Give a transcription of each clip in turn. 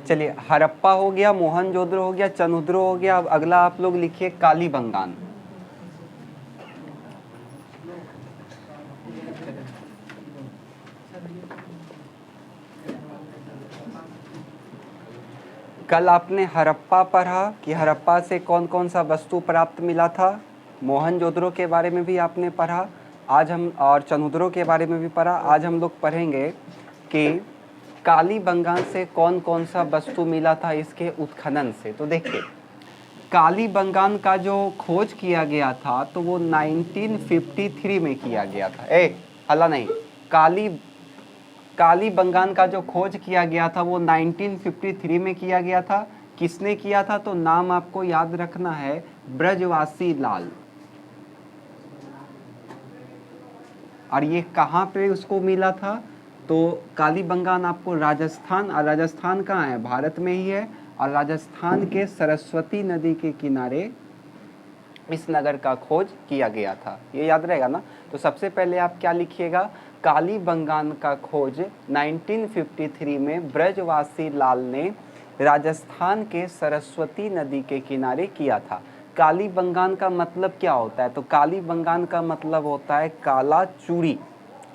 चलिए, हड़प्पा हो गया, मोहनजोदड़ो हो गया, चनुद्रो हो गया। अब अगला आप लोग लिखिए कालीबंगान। कल आपने हड़प्पा पढ़ा कि हड़प्पा से कौन कौन सा वस्तु प्राप्त मिला था। मोहनजोदड़ो के बारे में भी आपने पढ़ा। आज हम और चनुद्रो के बारे में भी पढ़ा। आज हम लोग पढ़ेंगे कि कालीबंगान से कौन कौन सा वस्तु मिला था इसके उत्खनन से। तो देखिए, कालीबंगान का जो खोज किया गया था तो वो 1953 में किया गया था। हल्ला नहीं। कालीबंगान का जो खोज किया गया था वो 1953 में किया गया था। किसने किया था? तो नाम आपको याद रखना है, ब्रजवासी लाल। और ये कहाँ पे उसको मिला था? तो कालीबंगान आपको राजस्थान कहाँ है? भारत में ही है। और राजस्थान के सरस्वती नदी के किनारे इस नगर का खोज किया गया था। ये याद रहेगा ना। तो सबसे पहले आप क्या लिखिएगा? कालीबंगान का खोज 1953 में ब्रजवासी लाल ने राजस्थान के सरस्वती नदी के किनारे किया था। कालीबंगान का मतलब क्या होता है? तो कालीबंगान का मतलब होता है काला चूड़ी।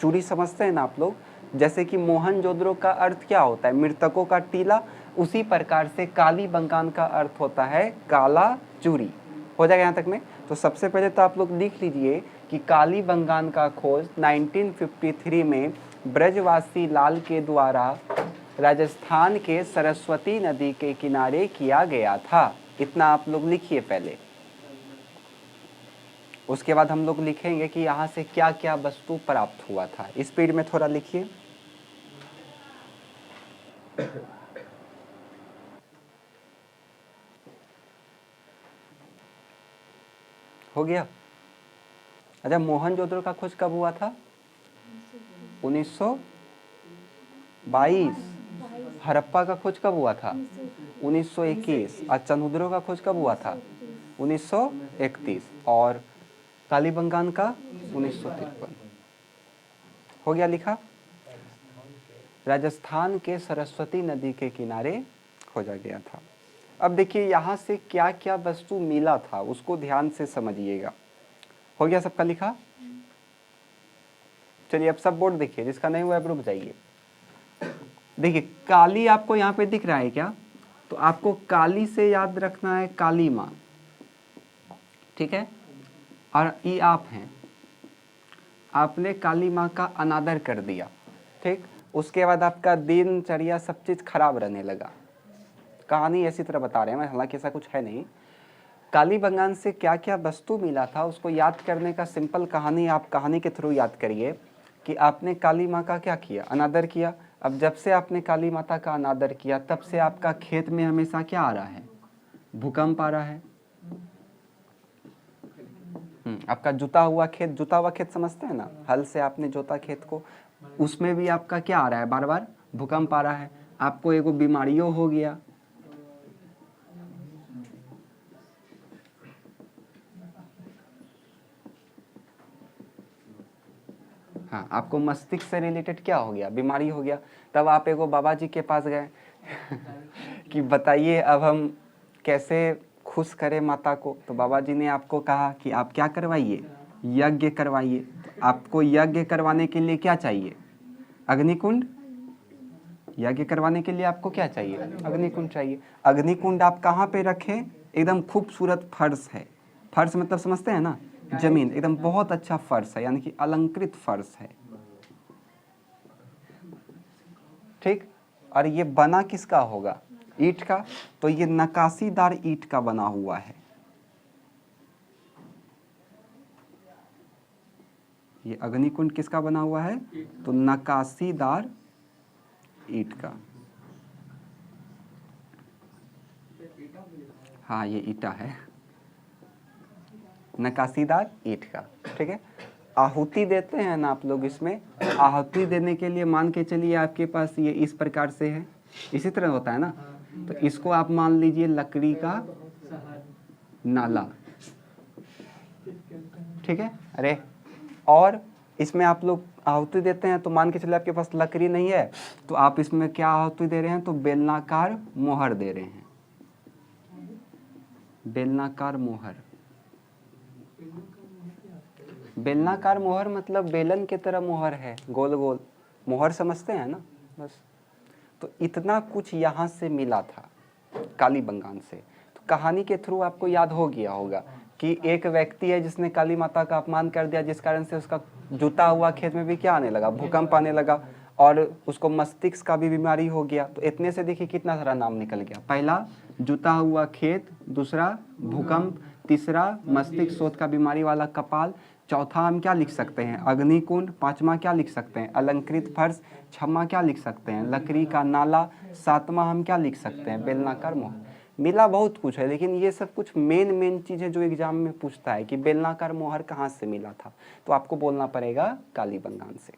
चूड़ी समझते हैं ना आप लोग? जैसे कि मोहनजोदड़ो का अर्थ क्या होता है? मृतकों का टीला। उसी प्रकार से कालीबंगान का अर्थ होता है काला चूड़ी। हो जाएगा यहाँ तक में? तो सबसे पहले तो आप लोग लिख लीजिए कि कालीबंगान का खोज 1953 में ब्रजवासी लाल के द्वारा राजस्थान के सरस्वती नदी के किनारे किया गया था। इतना आप लोग लिखिए पहले। उसके बाद हम लोग लिखेंगे कि यहाँ से क्या क्या वस्तु प्राप्त हुआ था। स्पीड में थोड़ा लिखिए। हो गया? अच्छा, मोहनजोदड़ो का खोज कब हुआ था? 1922। हड़प्पा का खोज कब हुआ था? 1921। और चनुद्रो का खोज कब हुआ था? 1931। और कालीबंगान का 1953। हो गया लिखा? राजस्थान के सरस्वती नदी के किनारे खोजा गया था। अब देखिए यहाँ से क्या क्या वस्तु मिला था उसको ध्यान से समझिएगा। हो गया सबका लिखा? चलिए अब सब बोर्ड देखिए, जिसका नहीं हुआ है रुक जाइए। देखिए काली आपको यहाँ पे दिख रहा है क्या? तो आपको काली से याद रखना है काली माँ, ठीक है? और ये आप हैं, आपने काली माँ का अनादर कर दिया, ठीक? उसके बाद आपका दिनचर्या सब चीज़ खराब रहने लगा। कहानी ऐसी तरह बता रहे हैं, हालांकि ऐसा कुछ है नहीं। कालीबंगान से क्या क्या वस्तु मिला था उसको याद करने का सिंपल कहानी, आप कहानी के थ्रू याद करिए कि आपने काली माँ का क्या किया? अनादर किया। अब जब से आपने काली माता का अनादर किया तब से आपका खेत में हमेशा क्या आ रहा है? भूकंप आ रहा है। आपका जुता हुआ खेत समझते हैं ना? हल से आपने जोता खेत को, उसमें भी आपका क्या आ रहा है? बार बार भूकंप आ रहा है। आपको एगो बीमारियों हो गया, हाँ, आपको मस्तिष्क से रिलेटेड क्या हो गया? बीमारी हो गया। तब आप एगो बाबा जी के पास गए कि बताइए अब हम कैसे खुश करें माता को। तो बाबा जी ने आपको कहा कि आप क्या करवाइए? यज्ञ करवाइए। तो आपको यज्ञ करवाने के लिए क्या चाहिए? अग्निकुंड। यज्ञ करवाने के लिए आपको क्या चाहिए? अग्निकुंड चाहिए। अग्निकुंड आप कहाँ पे रखें? एकदम खूबसूरत फर्श है। फर्श मतलब समझते हैं ना? जमीन, एकदम बहुत अच्छा फर्श है, यानी कि अलंकृत फर्श है, ठीक? और ये बना किसका होगा? ईंट का। तो ये नकाशीदार ईंट का बना हुआ है। ये अग्निकुंड किसका बना हुआ है? तो नकाशीदार ईंट का। हाँ, ये ईंटा है, नकाशीदार ईंट का, ठीक है? आहुति देते हैं ना आप लोग इसमें? आहुति देने के लिए मान के चलिए आपके पास ये इस प्रकार से है, इसी तरह होता है ना? तो इसको आप मान लीजिए लकड़ी का नाला, ठीक है? अरे और इसमें आप लोग आहुति देते हैं तो मान के चलिए आपके पास लकड़ी नहीं है तो आप इसमें क्या आहुति दे रहे हैं, तो बेलनाकार मोहर दे रहे हैं, बेलनाकार मोहर। बेलनाकार मोहर मतलब बेलन के तरह मोहर है, गोल गोल मोहर समझते हैं ना, बस। तो इतना कुछ यहाँ से मिला था कालीबंगान से। तो कहानी के थ्रू आपको याद हो गया होगा कि एक व्यक्ति है जिसने काली माता का अपमान कर दिया, जिस कारण से उसका जुता हुआ खेत में भी क्या आने लगा, भूकंप आने लगा, और उसको मस्तिष्क का भी बीमारी हो गया। तो इतने से देखिए कितना सारा नाम निकल गया। पहला जुता हुआ खेत, दूसरा भूकंप, तीसरा मस्तिष्क शोथ का बीमारी वाला कपाल, चौथा हम क्या लिख सकते हैं, अग्निकुंड, पांचवा क्या लिख सकते हैं, अलंकृत फर्श, छठवां क्या लिख सकते हैं, लकड़ी का नाला, सातवां हम क्या लिख सकते हैं, बेलनाकार मोहर। मिला बहुत कुछ है, लेकिन ये सब कुछ मेन चीज़ है जो एग्जाम में पूछता है कि बेलनाकार मोहर कहाँ से मिला था, तो आपको बोलना पड़ेगा कालीबंगान से।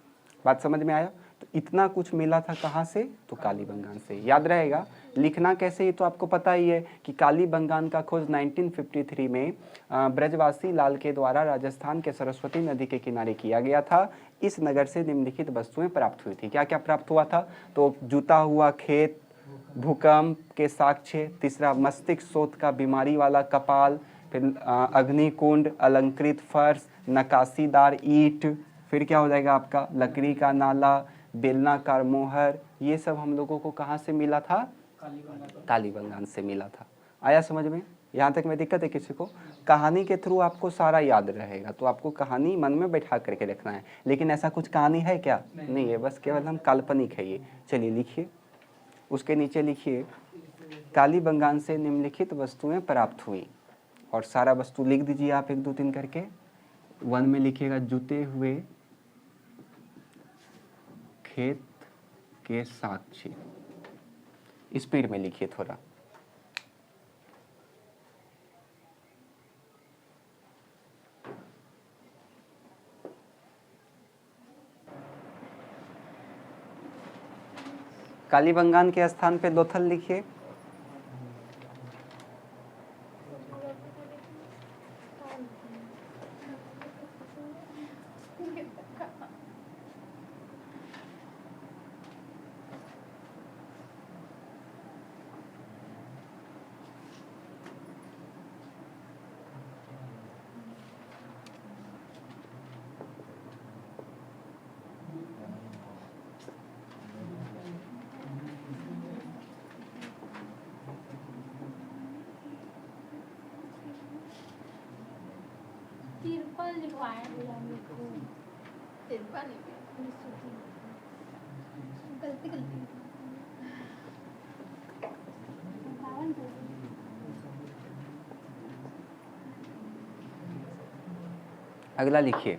बात समझ में आया? तो इतना कुछ मिला था कहाँ से, तो कालीबंगान से। याद रहेगा। लिखना कैसे, ये तो आपको पता ही है कि कालीबंगान का खोज 1953 में ब्रजवासी लाल के द्वारा राजस्थान के सरस्वती नदी के किनारे किया गया था। इस नगर से निम्नलिखित वस्तुएं प्राप्त हुई थी। क्या क्या प्राप्त हुआ था, तो जुता हुआ खेत, भूकंप के साक्ष्य, तीसरा मस्तिष्क शोथ का बीमारी वाला कपाल, फिर अग्निकुंड, अलंकृत फर्श, नकाशीदार ईंट, फिर क्या हो जाएगा आपका लकड़ी का नाला, बेलनाकार मोहर। ये सब हम लोगों को कहाँ से मिला था, कालीबंगान से मिला था। आया समझ में? यहाँ तक में दिक्कत है किसी को? कहानी के थ्रू आपको सारा याद रहेगा, तो आपको कहानी मन में बैठा करके रखना है। लेकिन ऐसा कुछ कहानी है क्या? नहीं है, बस केवल हम काल्पनिक है ये। चलिए लिखिए, उसके नीचे लिखिए कालीबंगान से निम्नलिखित वस्तुएं प्राप्त हुई, और सारा वस्तु लिख दीजिए आप 1 2 3 करके। 1 में लिखिएगा जुते हुए खेत के साक्षी। स्पीड में लिखिए थोड़ा। कालीबंगान के स्थान पे लोथल लिखिए। तिरपन लिखवाए गलती अगला लिखिए,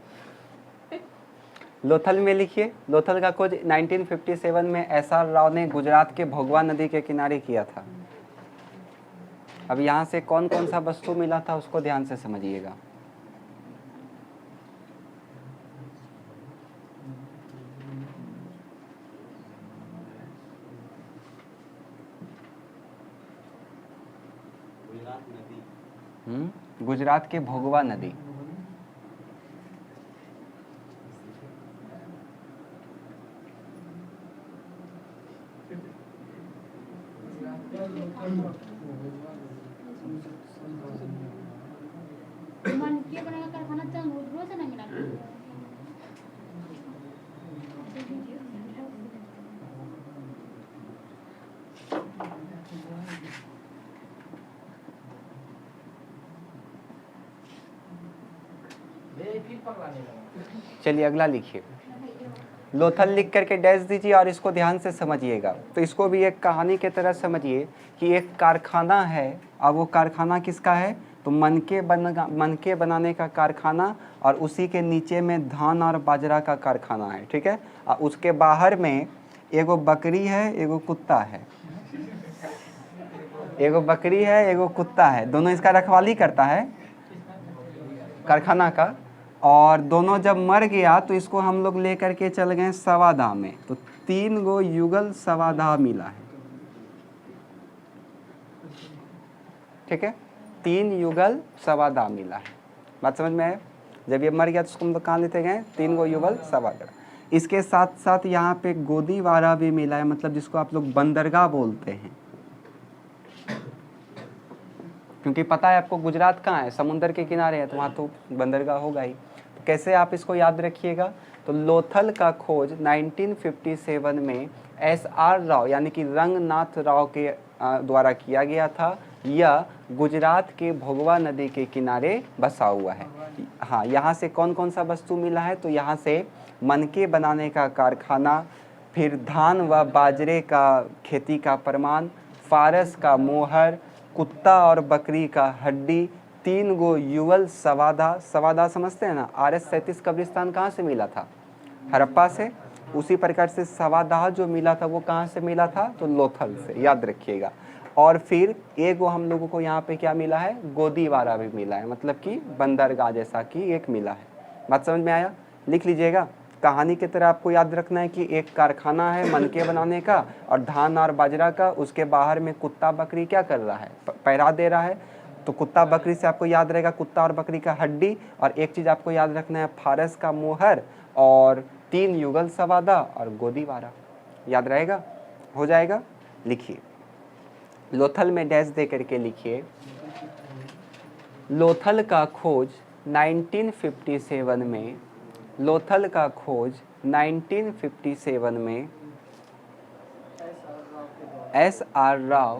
लोथल में लिखिए। लोथल का खोज 1957 में एसआर राव ने गुजरात के भोगवा नदी के किनारे किया था। अब यहाँ से कौन कौन सा वस्तु मिला था उसको ध्यान से समझिएगा। गुजरात के भोगवा नदी। मन के बनेगा कारखाना चल रोज है ना मिला चलिए अगला लिखिए। लोथल लिख करके डैश दीजिए और इसको ध्यान से समझिएगा। तो इसको भी एक कहानी के तरह समझिए कि एक कारखाना है, अब वो कारखाना किसका है, तो मनके बनाने का कारखाना, और उसी के नीचे में धान और बाजरा का कारखाना है, ठीक है। और उसके बाहर में एगो बकरी है, एगो कुत्ता है, एगो बकरी है, एगो कुत्ता है, दोनों इसका रखवाली करता है कारखाना का। और दोनों जब मर गया तो इसको हम लोग लेकर के चल गए सवादा में, तो 3 गो युगल सवादा मिला है, ठीक है। 3 युगल सवादा मिला है। बात समझ में आए? जब ये मर गया तो उसको हम लोग कहाँ लेते गए, 3 गो युगल सवागढ़। इसके साथ साथ यहाँ पे गोदीवारा भी मिला है, मतलब जिसको आप लोग बंदरगाह बोलते हैं, क्योंकि पता है आपको गुजरात कहाँ है, समुंदर के किनारे है, तो वहाँ तो बंदरगाह होगा ही। तो कैसे आप इसको याद रखिएगा, तो लोथल का खोज 1957 में SR राव यानी कि रंगनाथ राव के द्वारा किया गया था। यह गुजरात के भोगवा नदी के किनारे बसा हुआ है। हाँ, यहाँ से कौन कौन सा वस्तु मिला है, तो यहाँ से मनके बनाने का कारखाना, फिर धान व बाजरे का खेती का प्रमाण, फारस का मोहर, कुत्ता और बकरी का हड्डी, 3 गो युगल सवादा। सवादा समझते हैं ना, RS-37 कब्रिस्तान कहाँ से मिला था, हड़प्पा से। उसी प्रकार से सवादाह जो मिला था वो कहाँ से मिला था, तो लोथल से, याद रखिएगा। और फिर एक वो हम लोगों को यहाँ पे क्या मिला है, गोदीवारा भी मिला है, मतलब कि बंदरगाह जैसा कि एक मिला है। बात समझ में आया, लिख लीजिएगा। कहानी की तरह आपको याद रखना है कि एक कारखाना है मनके बनाने का और धान और बाजरा का, उसके बाहर में कुत्ता बकरी क्या कर रहा है, पहरा दे रहा है। तो कुत्ता बकरी से आपको याद रहेगा कुत्ता और बकरी का हड्डी, और एक चीज़ आपको याद रखना है फारस का मोहर, और 3 युगल सवादा और गोदीवारा। याद रहेगा, हो जाएगा। लिखिए, लोथल में डैश दे करके लिखिए। लोथल का खोज 1957 में, लोथल का खोज 1957 में SR राव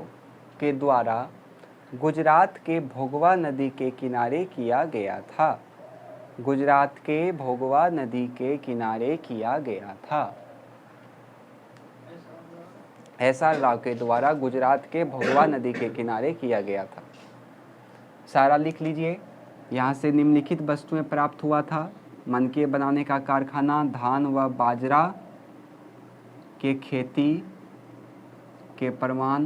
के द्वारा गुजरात के भोगवा नदी के किनारे किया गया था। गुजरात के भोगवा नदी के किनारे किया गया था। SR राव के द्वारा गुजरात के भोगवा नदी के किनारे किया गया था। सारा लिख लीजिए। यहाँ से निम्नलिखित वस्तुएं प्राप्त हुआ था, मनके बनाने का कारखाना, धान व बाजरा के खेती के प्रमाण,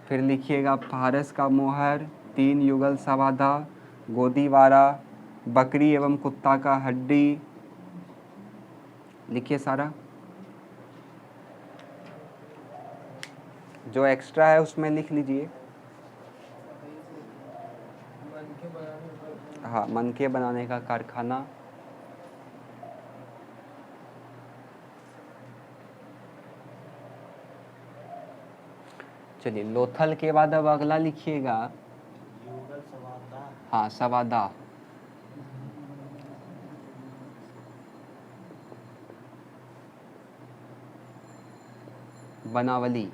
फिर लिखिएगा फारस का मोहर, 3 युगल सवादा, गोदीवारा, बकरी एवं कुत्ता का हड्डी। लिखिए सारा, जो एक्स्ट्रा है उसमें लिख लीजिए। हाँ, मनके बनाने का कारखाना, चलिए लोथल के बाद अब अगला लिखिएगा। हाँ, सवादा। बनावली,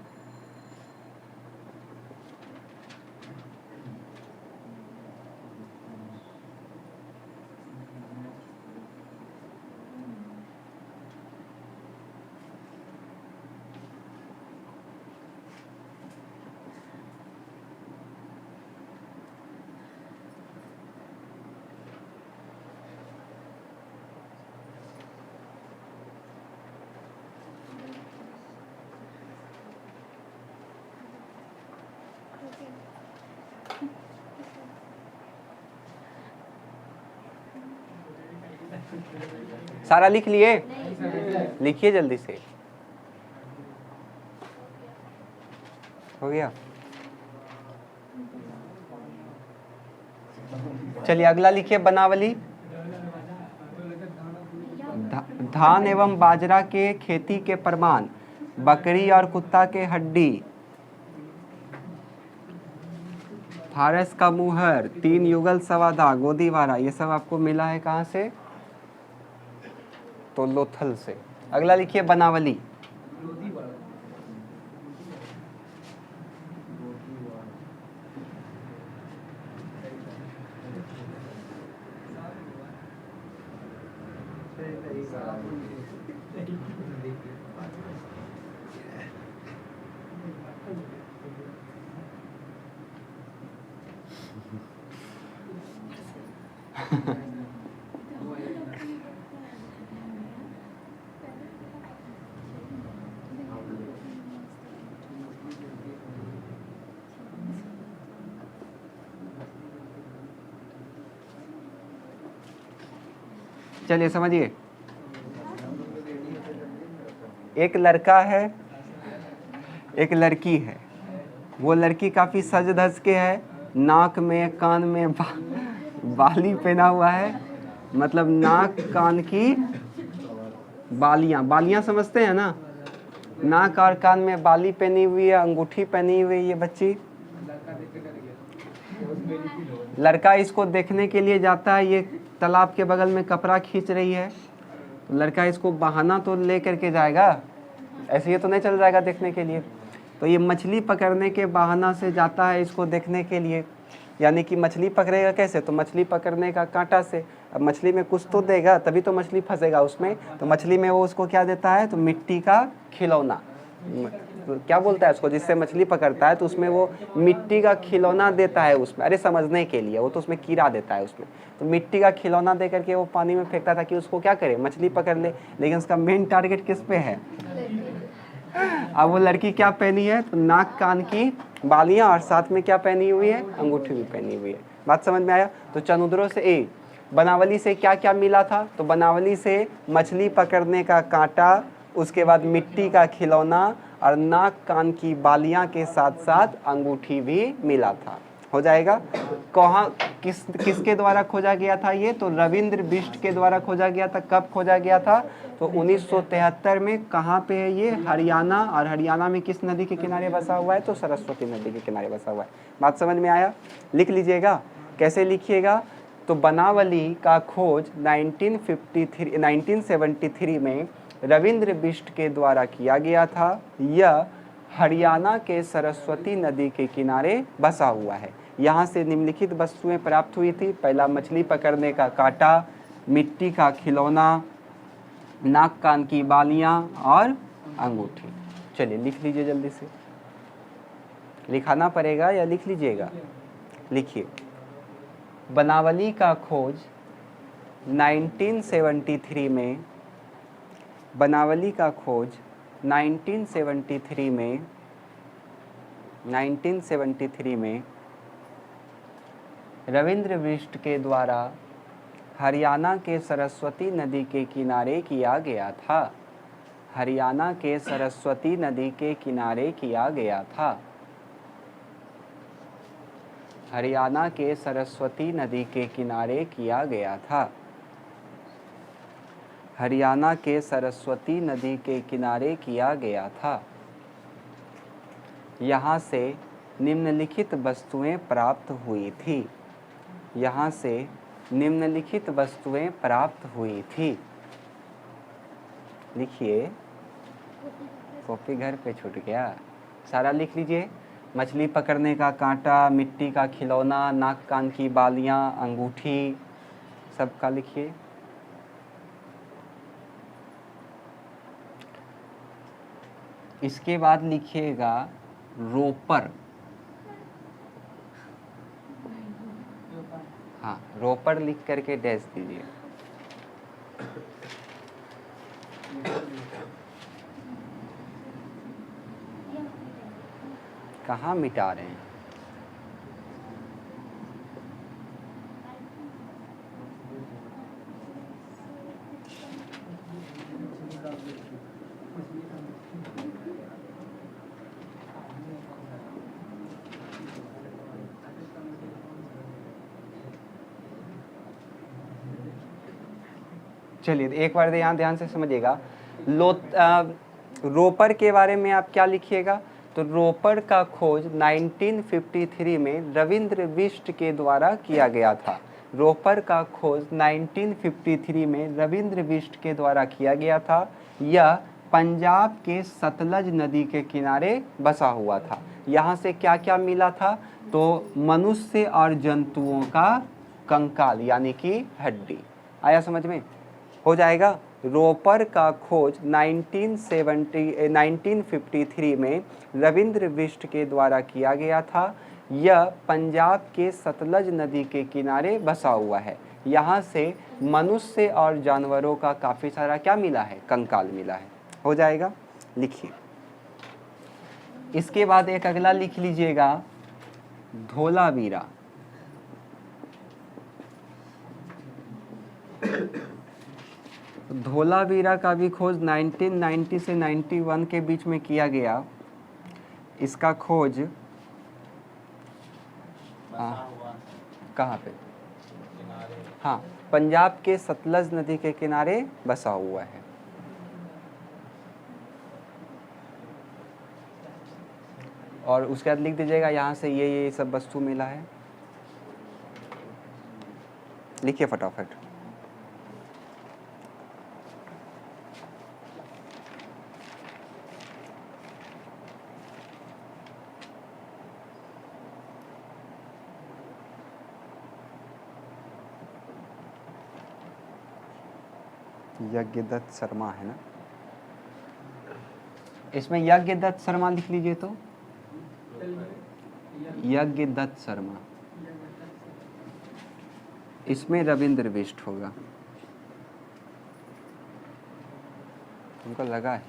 सारा लिख लिए? लिखिए जल्दी से, हो गया। चलिए अगला लिखिए, बनावली। धान एवं बाजरा के खेती के प्रमाण, बकरी और कुत्ता के हड्डी, फारस का मुहर, 3 युगल सवादा, गोदीवारा, ये सब आपको मिला है कहाँ से, तो लोथल से। अगला लिखिए बनावली। चलिए समझिए, एक लड़का है, एक लड़की है। वो लड़की काफ़ी सज धज के है, नाक में कान में बाली पहना हुआ है, मतलब नाक कान की बालियां। बालियां समझते हैं ना, नाक और कान में बाली पहनी हुई है, अंगूठी पहनी हुई है ये बच्ची। लड़का इसको देखने के लिए जाता है, ये तालाब के बगल में कपड़ा खींच रही है, तो लड़का इसको बहाना तो ले करके जाएगा, ऐसे ही तो नहीं चल जाएगा देखने के लिए। तो ये मछली पकड़ने के बहाना से जाता है इसको देखने के लिए। यानी कि मछली पकड़ेगा कैसे, तो मछली पकड़ने का कांटा से। अब मछली में कुछ तो देगा तभी तो मछली फंसेगा उसमें, तो मछली में वो उसको क्या देता है, तो मिट्टी का खिलौना, तो क्या बोलता है उसको, जिससे मछली पकड़ता है तो उसमें वो मिट्टी का खिलौना देता है उसमें, अरे समझने के लिए, वो तो उसमें कीड़ा देता है उसमें, तो मिट्टी का खिलौना दे करके वो पानी में फेंकता था कि उसको क्या करे, मछली पकड़ ले। लेकिन उसका मेन टारगेट किस पे है, अब वो लड़की क्या पहनी है, तो नाक कान की बालियां और साथ में क्या पहनी हुई है, अंगूठी भी पहनी हुई है। बात समझ में आया। तो चनुद्रों से बनावली से क्या क्या मिला था, तो बनावली से मछली पकड़ने का कांटा, उसके बाद मिट्टी का खिलौना और नाक कान की बालियां के साथ साथ अंगूठी भी मिला था। हो जाएगा। कहाँ किसके द्वारा खोजा गया था ये, तो रविंद्र बिष्ट के द्वारा खोजा गया था। कब खोजा गया था, तो 1973 में। कहाँ पे है ये, हरियाणा। और हरियाणा में किस नदी के किनारे बसा हुआ है, तो सरस्वती नदी के किनारे बसा हुआ है। बात समझ में आया। लिख लीजिएगा। कैसे लिखिएगा, तो बनावली का खोज 1973 में रविंद्र बिष्ट के द्वारा किया गया था। यह हरियाणा के सरस्वती नदी के किनारे बसा हुआ है। यहाँ से निम्नलिखित वस्तुएं प्राप्त हुई थी। पहला, मछली पकड़ने का कांटा, मिट्टी का खिलौना, नाक कान की बालियां और अंगूठी। चलिए लिख लीजिए जल्दी से। लिखाना पड़ेगा या लिख लीजिएगा। लिखिए। बनावली का खोज 1973 में, बनावली का खोज 1973 में रविंद्र बिष्ट के द्वारा हरियाणा के सरस्वती नदी के किनारे किया गया था। हरियाणा के सरस्वती नदी के किनारे किया गया था। हरियाणा के सरस्वती नदी के किनारे किया गया था। हरियाणा के सरस्वती नदी के किनारे किया गया था। यहाँ से निम्नलिखित वस्तुएं प्राप्त हुई थी। यहाँ से निम्नलिखित वस्तुएं प्राप्त हुई थी। लिखिए। कॉपी घर पे छूट गया, सारा लिख लीजिए। मछली पकड़ने का कांटा, मिट्टी का खिलौना, नाक कान की बालियां, अंगूठी, सबका लिखिए। इसके बाद लिखिएगा रोपर। हाँ, रोपर लिख करके डैश दीजिए। कहाँ मिटा रहे हैं? चलिए एक बार ध्यान से समझिएगा। रोपर के बारे में आप क्या लिखिएगा, तो रोपर का खोज 1953 में रविंद्र बिष्ट के द्वारा किया गया था। रोपर का खोज 1953 में रविंद्र बिष्ट के द्वारा किया गया था। यह पंजाब के सतलज नदी के किनारे बसा हुआ था। यहाँ से क्या क्या मिला था, तो मनुष्य और जंतुओं का कंकाल यानी कि हड्डी। आया समझ में? हो जाएगा। रोपर का खोज 1953 में रविंद्र बिष्ट के द्वारा किया गया था। यह पंजाब के सतलज नदी के किनारे बसा हुआ है। यहाँ से मनुष्य और जानवरों का काफ़ी सारा क्या मिला है, कंकाल मिला है। हो जाएगा। लिखिए। इसके बाद एक अगला लिख लीजिएगा, धोलावीरा। धोलावीरा का भी खोज 1990 से 91 के बीच में किया गया। इसका खोज कहाँ पे, हाँ, पंजाब के सतलज नदी के किनारे बसा हुआ है। और उसके बाद लिख दीजिएगा यहाँ से ये सब वस्तु मिला है। लिखिए फटाफट। यज्ञदत्त शर्मा है ना, इसमें यज्ञदत्त शर्मा लिख लीजिए। तो यज्ञदत्त शर्मा, इसमें रविंद्र बिष्ट होगा। तुमको लगा है?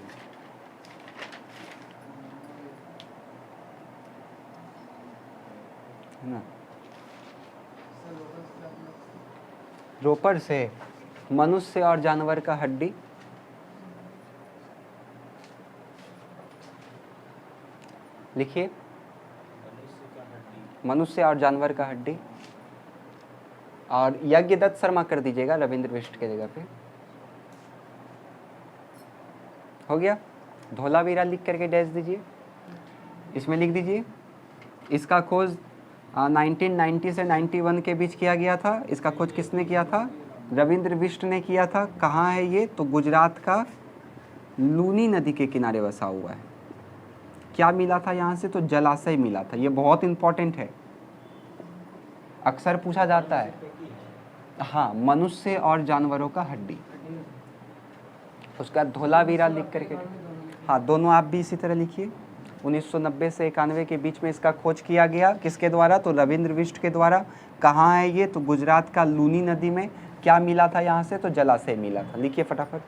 ना, रोपड़ से मनुष्य और जानवर का हड्डी, लिखिए मनुष्य और जानवर का हड्डी। और यज्ञदत्त शर्मा कर दीजिएगा रविंद्र बिष्ट के जगह पे। हो गया। धोलावीरा लिख करके डैश दीजिए। इसमें लिख दीजिए इसका खोज 1990 से 91 के बीच किया गया था। इसका खोज किसने किया था? रविंद्र बिष्ट ने किया था। कहाँ है ये? तो गुजरात का लूनी नदी के किनारे बसा हुआ है। क्या मिला था यहाँ से? तो जलाशय मिला था। ये बहुत इंपॉर्टेंट है, अक्सर पूछा जाता है। हाँ, मनुष्य और जानवरों का हड्डी। उसका धोलावीरा लिख करके, हाँ दोनों आप भी इसी तरह लिखिए। 1990 से 91 के बीच में इसका खोज किया गया। किसके द्वारा? तो रविंद्र बिष्ट के द्वारा। कहाँ है ये? तो गुजरात का लूनी नदी में। क्या मिला था यहाँ से? तो जलाशय मिला था। लिखिए फटाफट।